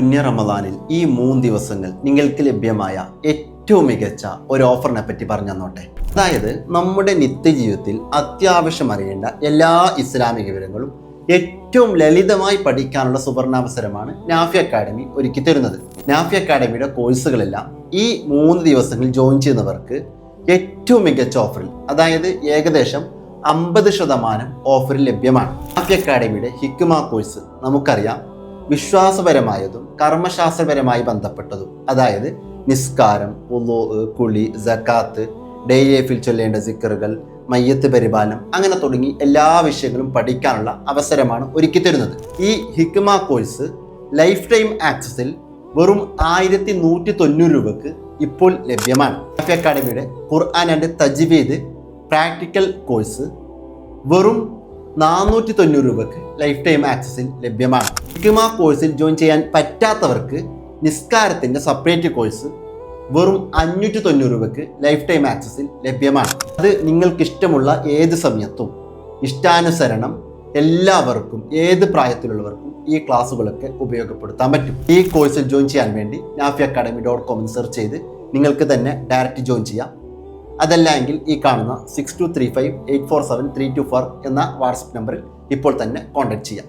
പുണ്യ റമദാനിൽ ഈ 3 ദിവസങ്ങൾ നിങ്ങൾക്ക് ലഭ്യമായ ഏറ്റവും മികച്ച ഒരു ഓഫറിനെ പറ്റി പറഞ്ഞു തന്നോട്ടെ. അതായത് നമ്മുടെ നിത്യജീവിതത്തിൽ അത്യാവശ്യം അറിയേണ്ട എല്ലാ ഇസ്ലാമിക വിവരങ്ങളും ഏറ്റവും ലളിതമായി പഠിക്കാനുള്ള സുവർണാവസരമാണ് നാഫി അക്കാഡമി ഒരുക്കി തരുന്നത്. നാഫി അക്കാഡമിയുടെ കോഴ്സുകളെല്ലാം ഈ 3 ദിവസങ്ങളിൽ ജോയിൻ ചെയ്യുന്നവർക്ക് ഏറ്റവും മികച്ച ഓഫറിൽ, അതായത് ഏകദേശം 50% ഓഫറിൽ ലഭ്യമാണ്. നാഫി അക്കാഡമിയുടെ ഹിക്മ കോഴ്സ് നമുക്കറിയാം, വിശ്വാസപരമായതും കർമ്മശാസ്ത്രപരമായി ബന്ധപ്പെട്ടതും, അതായത് നിസ്കാരം, വുളൂ, കുളി, സക്കാത്ത്, ഡെയിലി ലൈഫിൽ ചൊല്ലേണ്ട സിക്കറുകൾ, മയ്യത്ത് പരിപാലനം, അങ്ങനെ തുടങ്ങി എല്ലാ വിഷയങ്ങളും പഠിക്കാനുള്ള അവസരമാണ് ഒരുക്കി തരുന്നത്. ഈ ഹിക്മ കോഴ്സ് ലൈഫ് ടൈം ആക്സസിൽ വെറും 1190 രൂപക്ക് ഇപ്പോൾ ലഭ്യമാണ്. നാഫി അക്കാഡമിയുടെ ഖുർആൻ ആൻഡ് തജ്വീദ് പ്രാക്ടിക്കൽ കോഴ്സ് വെറും 490 രൂപക്ക് ലൈഫ് ടൈം ആക്സസിൽ ലഭ്യമാണ്. ഹിക്മ കോഴ്സിൽ ജോയിൻ ചെയ്യാൻ പറ്റാത്തവർക്ക് നിസ്കാരത്തിൻ്റെ സെപ്പറേറ്റ് കോഴ്സ് വെറും 590 രൂപക്ക് ലൈഫ് ടൈം ആക്സസിൽ ലഭ്യമാണ്. അത് നിങ്ങൾക്ക് ഇഷ്ടമുള്ള ഏത് സമയത്തും ഇഷ്ടാനുസരണം എല്ലാവർക്കും, ഏത് പ്രായത്തിലുള്ളവർക്കും ഈ ക്ലാസ്സുകളൊക്കെ ഉപയോഗപ്പെടുത്താൻ പറ്റും. ഈ കോഴ്സിൽ ജോയിൻ ചെയ്യാൻ വേണ്ടി nafiacademy.com സെർച്ച് ചെയ്ത് നിങ്ങൾക്ക് തന്നെ ഡയറക്റ്റ് ജോയിൻ ചെയ്യാം. അതല്ല എങ്കിൽ ഈ കാണുന്ന 6235847324 എന്ന വാട്സപ്പ് നമ്പറിൽ ഇപ്പോൾ തന്നെ കോൺടാക്ട് ചെയ്യാം.